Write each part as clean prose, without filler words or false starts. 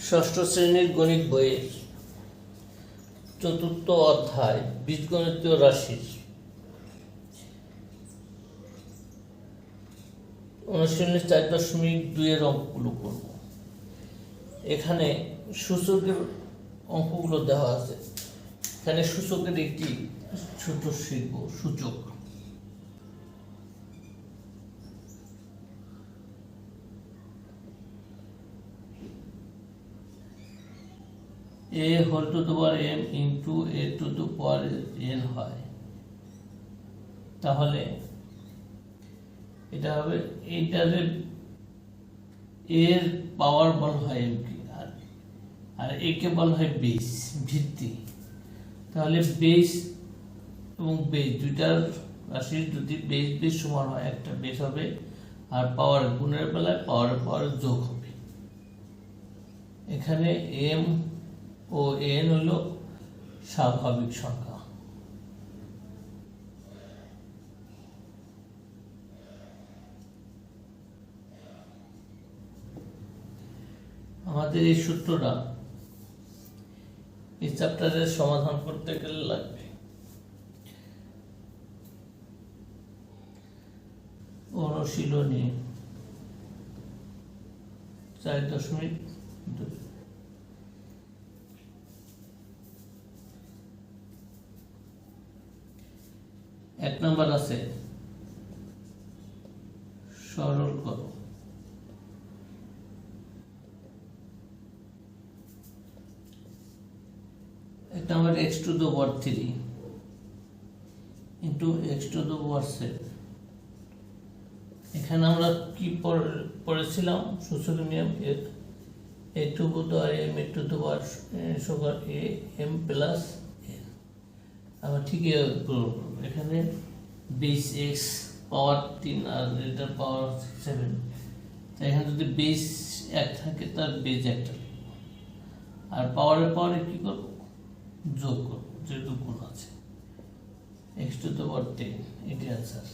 ষষ্ঠ শ্রেণীর গণিত বইয়ের চতুর্থ অধ্যায় বীজগণিতীয় রাশির অনুশীলনী 4.2 এর অঙ্কগুলো করব। এখানে সূচকের অঙ্কগুলো দেওয়া আছে। এখানে সূচকের একটি ছোট শিখব। সূচক a whole to the power m into a to the power n হয়, তাহলে এটা হবে এইটারে এর পাওয়ার বলা হয় m কে, আর a কে বলা হয় বেস, ভিত্তি। তাহলে বেস এবং বেস দুইটার রাশি যদি বেস বেস সমান হয়, একটা বেস হবে আর পাওয়ার গুণের বেলায় পাওয়ার যোগ হবে। এখানে m ও n হলো স্বাভাবিক সংখ্যা। আমাদের এই সূত্রটা এই চ্যাপ্টারের সমাধান করতে গেলে লাগবে অনুশীলনী 4.2। এক নম্বর আছে সরল করো। এক নম্বর x to the power 3 into x to the power 7। এখানে আমরা কি পড়েছিলাম? সূচক নিয়ম a to the power m, a to the power সমান a m প্লাস n। আমরা ঠিকই এখানে বেস x পাওয়ার 3 আর এটার পাওয়ার 7, তাই এখানে যদি বেস 1 থাকে তার বেস 1টা আর পাওয়ারে কি করব? যোগ করব, যেহেতু গুণ আছে। x to the power 10, এটি आंसर।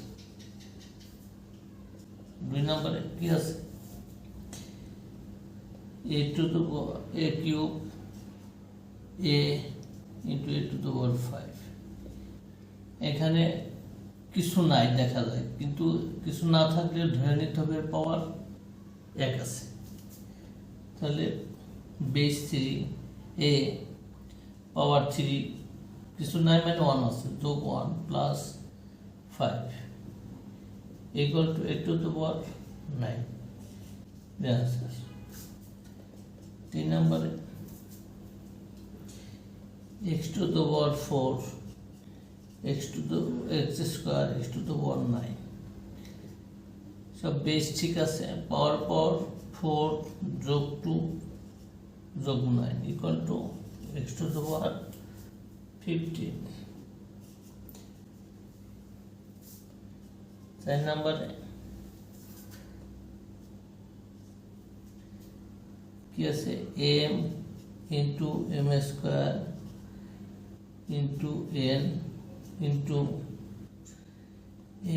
2 নম্বরে কি আছে? a to the power a cube a into a to the power 5। এখানে কিছু নাই দেখা যায়, কিন্তু কিছু না থাকলে ধরে নিতে হবে পাওয়ার 1 আছে। তাহলে বেস 3 a পাওয়ার 3 কিছু নাই মানে 1 আছে, যোগ 1 plus 5 equal to a to the power 9। Answer. 3 নম্বরে x to the power 4 x square x to the power 9। সব বেস ঠিক আছে, পাওয়ার 4 যোগ 2 যোগ 9 equal to x to the power 15। 4 নম্বরে কি আছে? m into m square into n into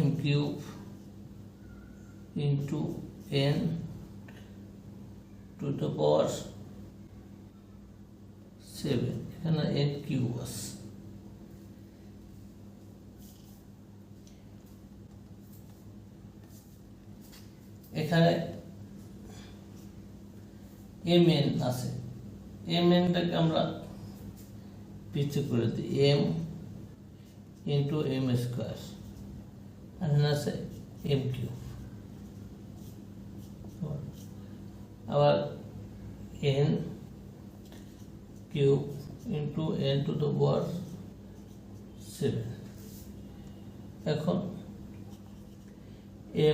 m cube into n to the power 7। এখানে n cube আছে। এখানে mn আছে, mnটাকে আমরা পিছু করে দিই, m into m square আর এখানে আছে m কিউব। আবার n cube into n to the power 7। এখন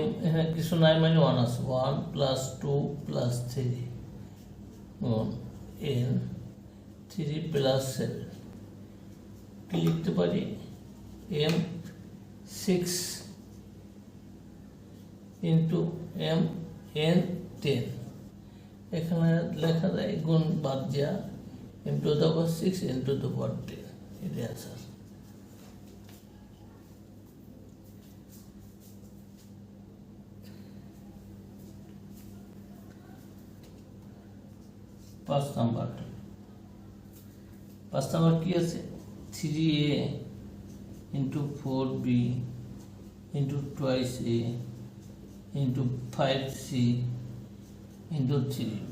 m এখানে কিছু নাই মানে 1 আছে, 1 প্লাস 2 প্লাস 3 n 3 প্লাস 7। কি লিখতে পারি? m 6 into m n 10। এখানে লেখা যায় গুণ বাদ দিয়া m to the power 6 n to the power 10, এটি आंसर। 5 5 নাম্বার কি আছে 3a into 4b into twice a into 5c into 3b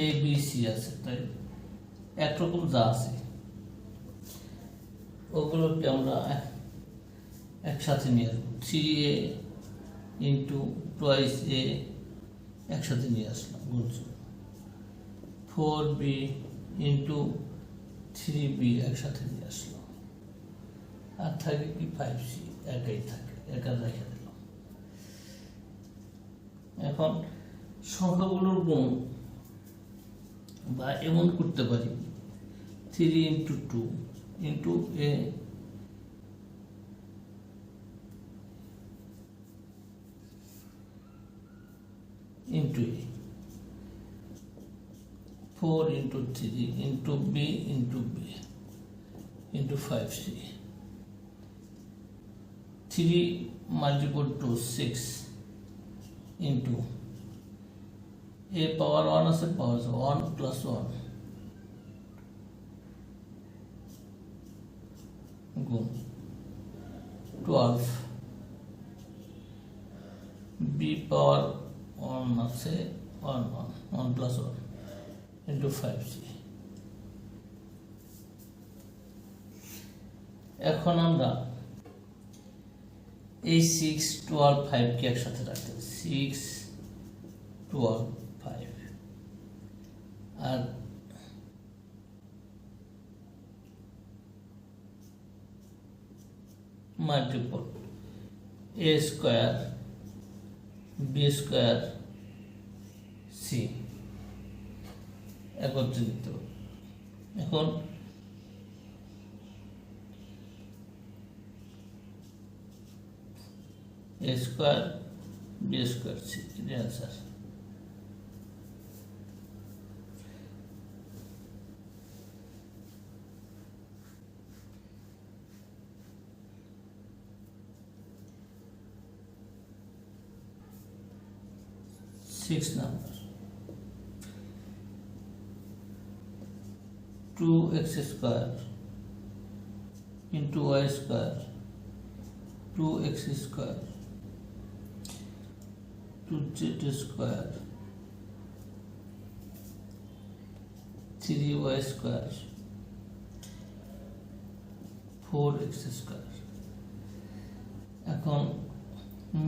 a b c আছে, তাই একরকম যা আছে ওগুলোকে আমরা একসাথে নিয়ে আসবো। 3a into twice a একসাথে নিয়ে আসলাম গুণযোগ, 4b into 3b একসাথে নিয়ে আসলাম, আর থাকে কি 5c একাই থাকে, একা রেখে দিলাম। এখন সংখ্যাগুলোর গুণ বা এমন করতে পারি 3 into 2 into a into a, 4 into 3 into b into b into 5c, 3 multiple to 6 into a power 1 আছে, power 1 plus 1 গুণ 12, b power 1 আছে 1 plus 1 into 5c। এখন আমরা এই 6, 12, 5 কে একসাথে রাখতে, 6, 12, 5 আর multiple a square b square c একত্রিত। এখন a square b square c এর answer. Sixth number 2x square into y square 2x square 2z square 3y square 4x square। এখন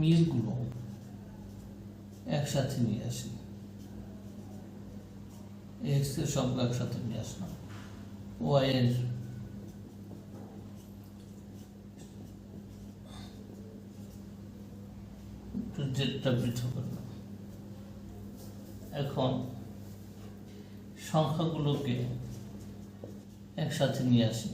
মিলগুলো একসাথে নিয়ে আসি, এক্স এর সবগুলো একসাথে নিয়ে আসলাম, ওয়াই এর জেডটা পৃথক করলাম। এখন সংখ্যাগুলোকে একসাথে নিয়ে আসি,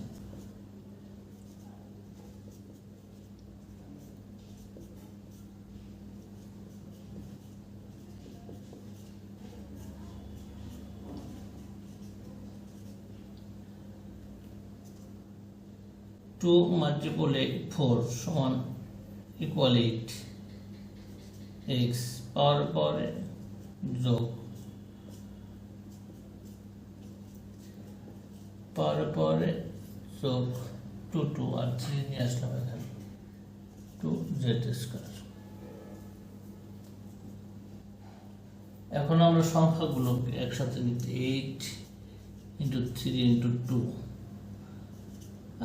टू मल्टीपल 4 समान इक्वल 8 एक्स पावर पावर जोग पावर पावर जोग 2 2 और 3 নিয়ে আসলাম এখানে 2z স্কয়ার। এখন আমরা সংখ্যাগুলোকে একসাথে নিতে 8 into 3 into 2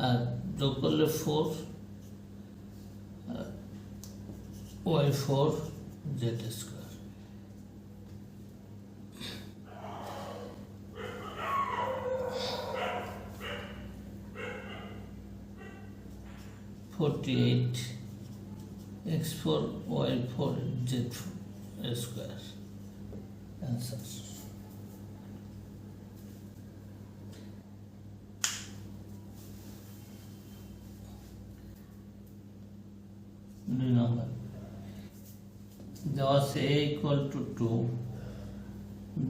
আর যোগ করলে 4 y4 z square. x4 y4 z4 square answer. Number देवा से a equal to 2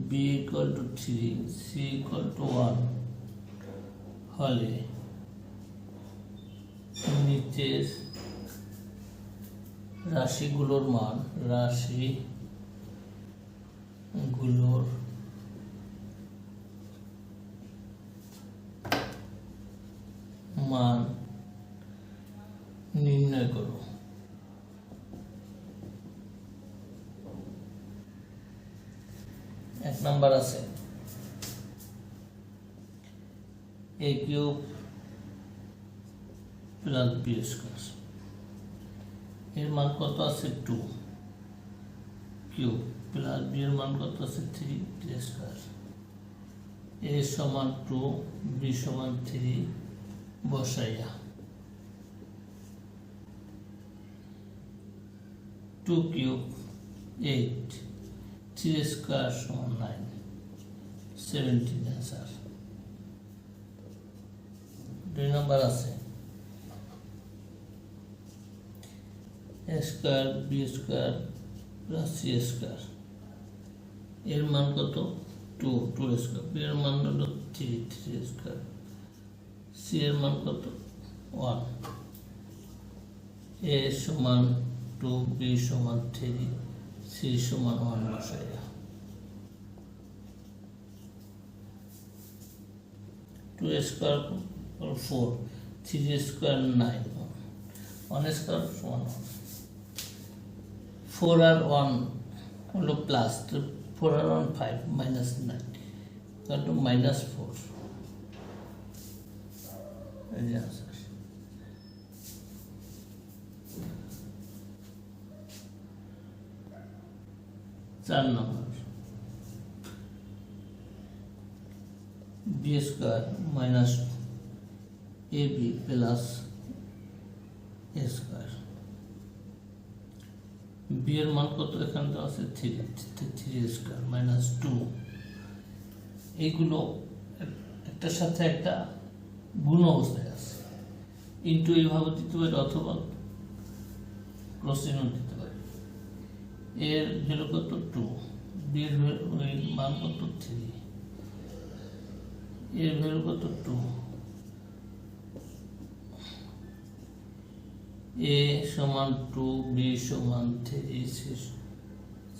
b equal to 3 c equal to 1 हले नीचे রাশিগুলোর এক নাম্বার আছে a cube plus B square, এর মান কত আছে 2 কিউব প্লাস বি এর মান কত আছে 3 স্কয়ার, a সমান 2 b সমান 3 বসাইয়া 2 কিউব 8 3 স্কয়ার সমান 9 17 অ্যান্সার। 2 নাম্বার আছে a square B square plus C square, এর মান কত 2 স্কয়ার, বি এর মান হলো 3 স্কয়ার, সি এর মান কত 1, a সমান 2 b সমান 3 c সমান 1 বসাইয়া 2 স্কয়ার 4 3 স্কয়ার 9 1 স্কয়ার সমান 4 আর 1 হলো প্লাস, 4 আর 1 5 মাইনাস 9 কারণ মাইনাস 4 এই যে आंसर। 4 নম্বর B square minus A B plus A square, B এর মান কত এখানে দেওয়া আছে 3 স্কয়ার মাইনাস 2, এইগুলো একটার সাথে একটা গুণ অবস্থায় আছে, ইন্টু এইভাবে দিতে পারি অথবা ক্রস চিহ্ন দিতে পারি। এর ভ্যালু কত 2, বি এর মান কত 3, এর ভ্যালু কত 2, a সমান 2 b সমান 3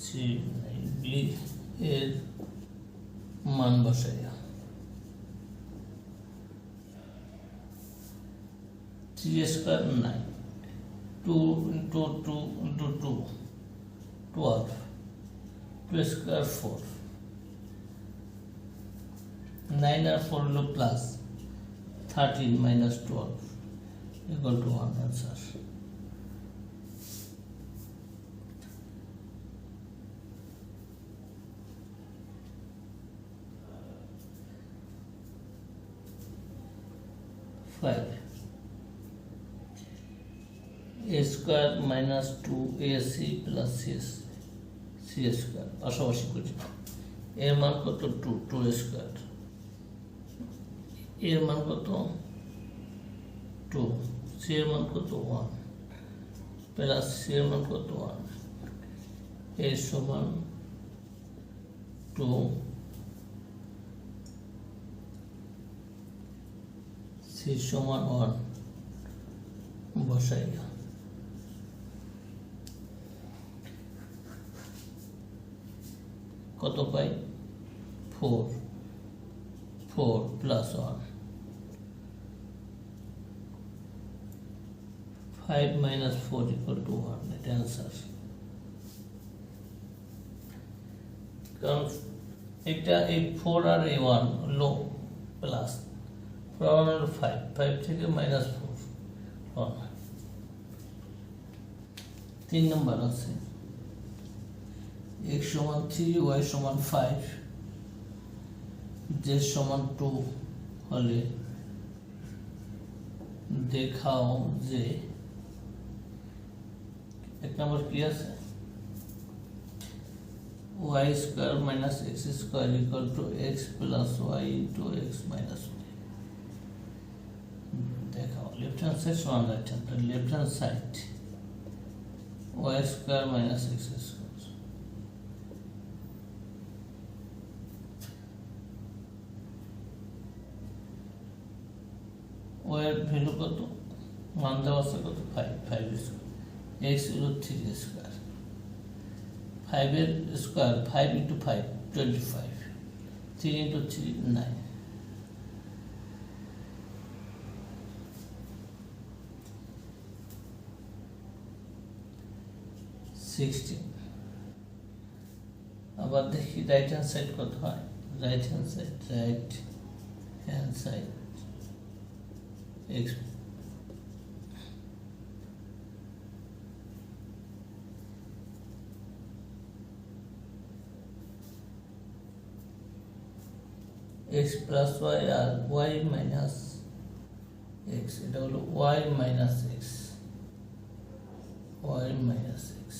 c b এর মান বসাইয়া 3 স্কয়ার 9 2 into 2 into 2 12 2 স্কয়ার 4 9 আর 4 হলো plus 13 minus 12 equal to 1 answer। a square minus 2ac plus c square পাশাপাশি করি, এর মান কত 2 স্কয়ার, এর মান কত 2, c এর মান কত 1 প্লাস c এর মান কত 1, a সমান 2 c সমান 1 বসাইয়া কত পাই 4 প্লাস 1 5 minus 4 equal to 1 এটা आंसर। কারণ এটা এই 4 আর এই 1 হলো প্লাস 4 আর 1 হলো 5 থেকে মাইনাস 4 3 নম্বর আছে x সমান 3 y সমান 5 z সমান 2 হলে দেখাও যে এক নম্বর কি আছে y square minus x square equal to x plus y into x minus y। দেখাও লেফট হ্যান্ড সাইড সমান right hand, left hand side y square minus x square, y এর ভ্যালু কত মান দেওয়া আছে কত 5 স্কয়ার, x হলো 3 square, 5 এর স্কয়ার 5 into 5 25, 3 into 3 9, আবার দেখি রাইট হ্যান্ড সাইড কত হয়। Right hand side X X plus Y আর ওয়াই মাইনাস এক্স, এটা হলো Y minus X, Y minus X.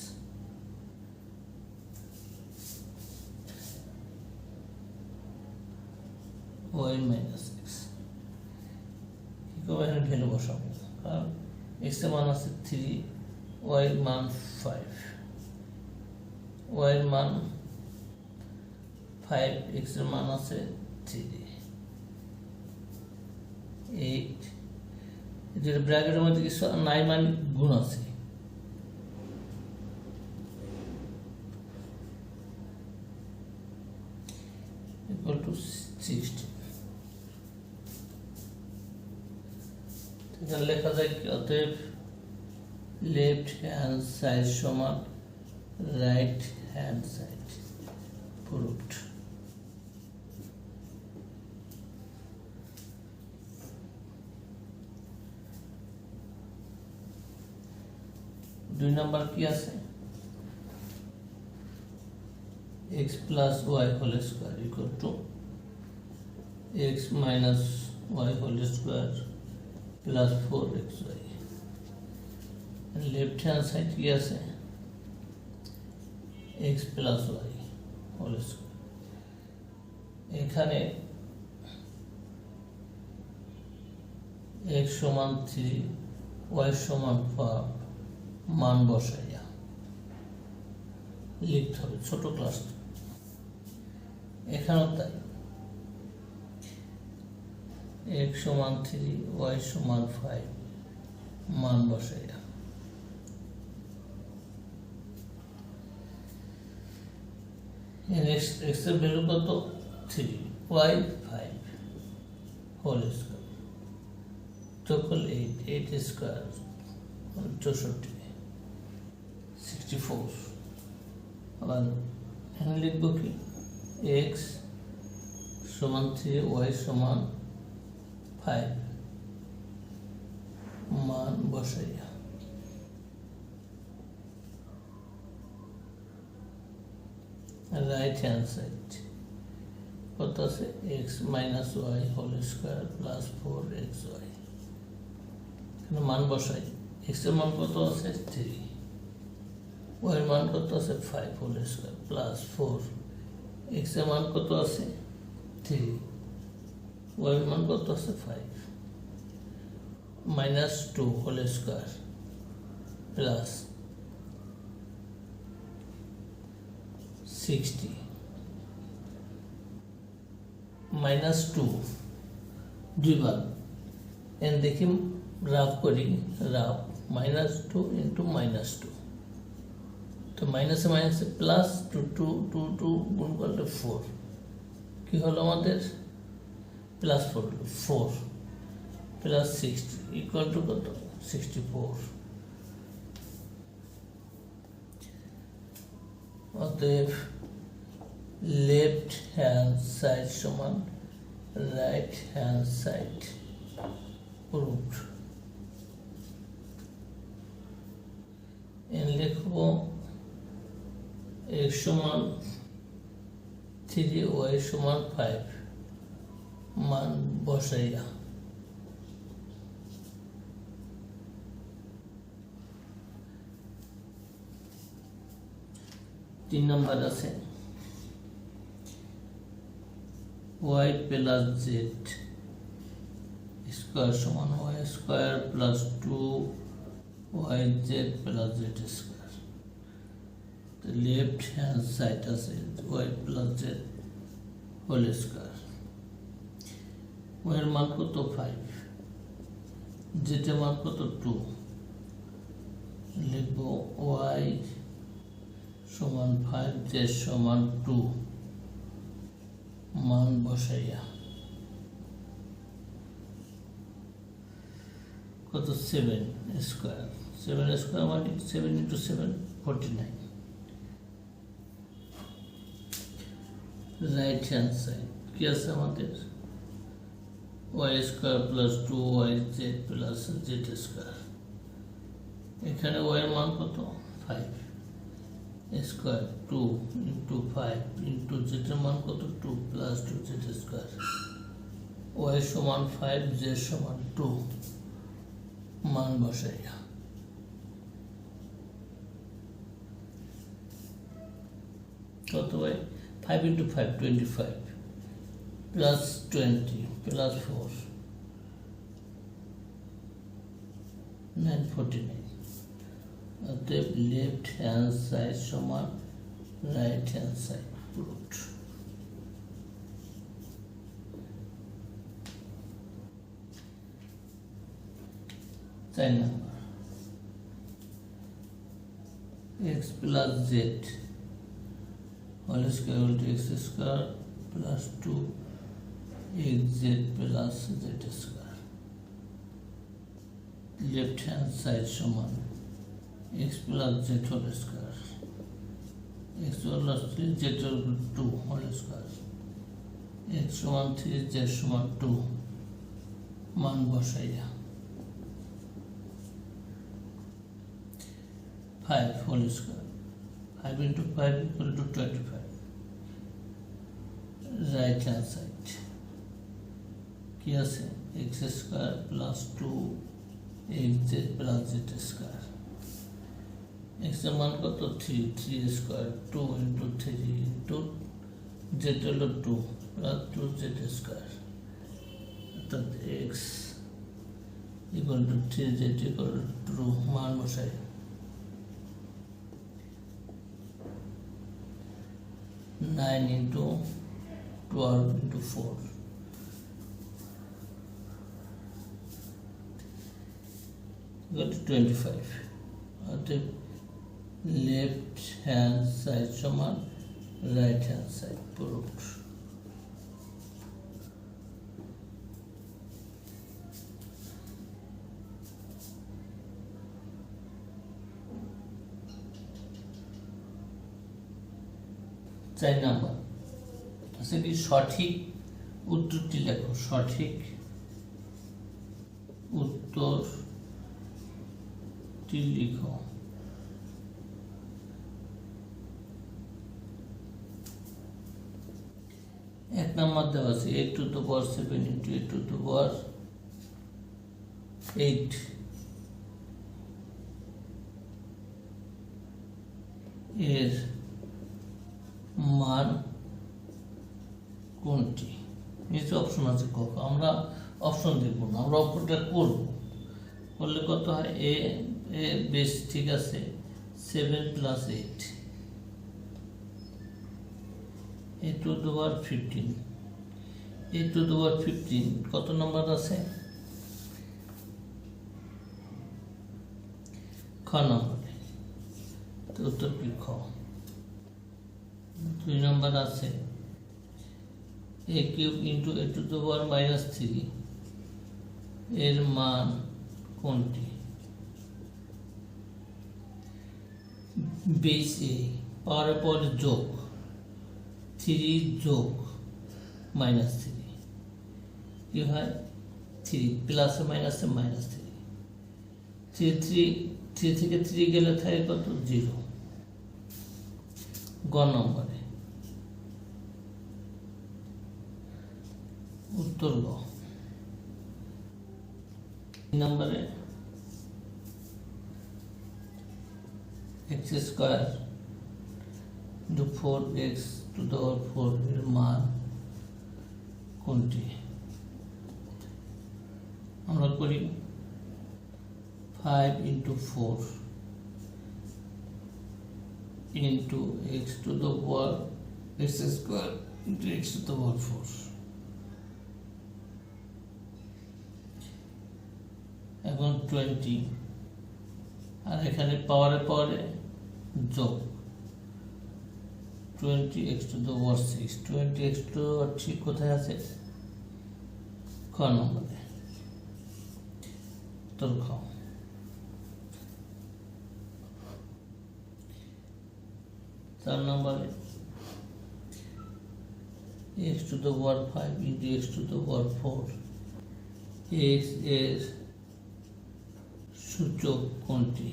Y minus X কি করবো, এখানে ভ্যালু বসাবো, কারণ এক্স এর মান আছে 3, ওয়াই এর মান 5, ওয়াই এর মান 5, এক্স এর মান আছে 3, 8। যেটা ব্র্যাকেটের মধ্যে কিছু নাই, মানে গুণ আছে, equal to 60। এখানে লেখা যায় কি, অতএব লেফট হ্যান্ড সাইড সমান রাইট হ্যান্ড সাইড, প্রুভড। দুই নাম্বার কি আছে, x plus y whole square equal to x minus y whole square plus 4xy। Left hand side কি আছে, x plus y whole square। এখানে x সমান 3, y সমান 5 মান বসাইয়া লিখতে হবে, ছোট ক্লাস। এখানেও তাই, x সমান 3, y সমান 5 মান বসাইয়া। x এর ভ্যালু কত, 3, y 5 whole square, total 8 square 64, 64। আবার এখানে লিখবো কি, x সমান 3, y সমান 5 মান বসাইয়া। রাইট হ্যান্ড সাইড কত আছে, x minus Y whole square plus 4xy। এখানে মান বসাই, x এর মান কত আছে 3, y এর মান কত আছে 5 হোল স্কোয়ার প্লাস 4, x এর মান কত আছে 3, y এর মান কত আছে 5, minus 2 whole square plus 60, minus 2 দুইবার। এন দেখি রাফ করি, রাফ -2 ইন্টু -2, তো মাইনাসে মাইনাসে প্লাস 2 গুণ করলে 4, কি হলো আমাদের প্লাস 4 প্লাস 60 ইকুয়াল টু কত 64। অতএব লেফট হ্যান্ড সাইড সমান রাইট হ্যান্ড সাইড, প্রুভড। লিখব x সমান 3, y সমান 5 মান বসাইয়া। তিন নম্বর আছে y প্লাস জেড স্কোয়ার সমান y square plus 2yz plus Z square. Left hand side আছে y plus Z whole square, y এর মান কত 5, z এর মান কত 2, লিখব y সমান 5, z সমান 2 মান বসাইয়া। কত 7 স্কোয়ার, 7 স্কোয়ার মানে 7 × 7 49। রাইট হ্যান্ড সাইড কি আছে আমাদের Y square plus 2yz plus Z square. এখানে ওয়াই এর মান কত 5 স্কোয়ার 2 ইন্টু 5 ইন্টু জেড এর মান কত 2 প্লাস 2z স্কোয়ার। ওয়াই সমান 5 জেড সমান 2 মান বসাইয়া কত হয় 5 ইন্টু 5 25 প্লাস 20 প্লাস 4 949। অতএব লেফট হ্যান্ড সাইড সমান রাইট হ্যান্ড সাইড রুট। চার number x plus Z whole square equal to x square plus 2xz plus Z square. Left hand side সমান x plus Z whole square x plus 3 z equal to 2 whole square. x সমান 3 z সমান 2 মান বসাইয়া 5 whole square 5 into 5 equal to 25। Right hand side কি আছে x square plus 2xz plus Z square. x এর মান কত 3 স্কোয়ার 2 ইন্টু 3 ইন্টু জেড হলো 2 প্লাস 2z স্কোয়ার অর্থাৎ x equal to 3z equal to 2 মান বসাই 9 into 12 into 4 equal to 25। অতএব লেফট হ্যান্ড সাইড সমান রাইট হ্যান্ড সাইড প্রুফড। চার নাম্বার আছে কি সঠিক উত্তরটি লেখো। সঠিক উত্তরটি লিখো। এক নাম্বার দেওয়া আছে a to the power 7 into a to the power 8 এর মান কোনটি? নিচে অপশন আছে ক। আমরা অপশন দেখব না, আমরা অপশনটা করব। করলে কত হয় এ বেশ ঠিক আছে 7 plus 8 a to the power 15 a to the power 15 কত নম্বর আছে খ নম্বরে। তো উত্তর কি খ। 2 নম্বর আছে a cube into a to the power -3 এর মান কোনটি? বেস a পাওয়ারের পরে যোগ 3 যোগ -3 কি হয় 3 প্লাস মাইনাসে -3 3 থেকে 3 গেলে থাকে কত 0। গ নম্বরে উত্তর গ। নম্বরে x square into 4x to the power 4 এর মান কোনটি? আমরা করি 5 into 4 into x to the power x square into x to the power 4। এখন 20 আর এখানে পাওয়ারে যোগ 20x to the power 6 20x to the power ঠিক কোথায় আছে খ নম্বরে। তোর খ। 4 নম্বরে x to the power 5 into x to the power 4। X এর সূচক কোনটি?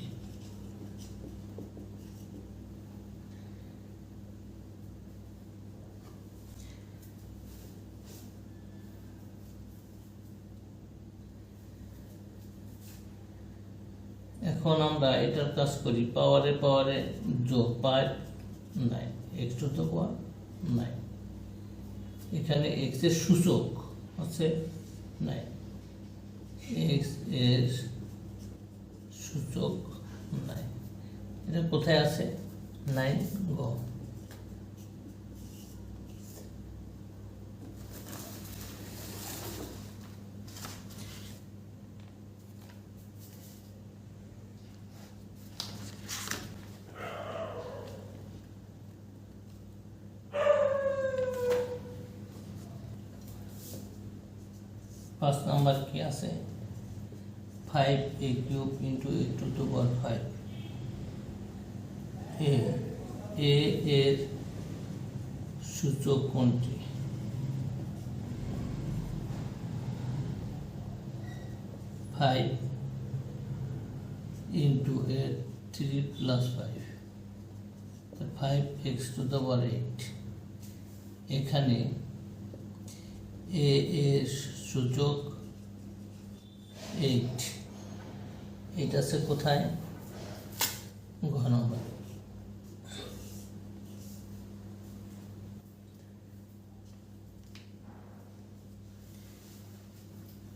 এখন আমরা এটার কাজ করি, পাওয়ারে পাওয়ারে যোগ, 5 9 এক্স টু দ্য পাওয়ার 9। এখানে এক্স এর সূচক আছে 9, এক্স এর সূচক 9, এটা কোথায় আছে? 9 গ। পাঁচ নাম্বার কি আছে? 5a cube into a to the power 5। এ এর সূচক কোনটি? Five into A 3 plus 5, 5x to the power 8। এখানে এ এর সূচক 8, এটা আছে কোথায়? ঘ নম্বর।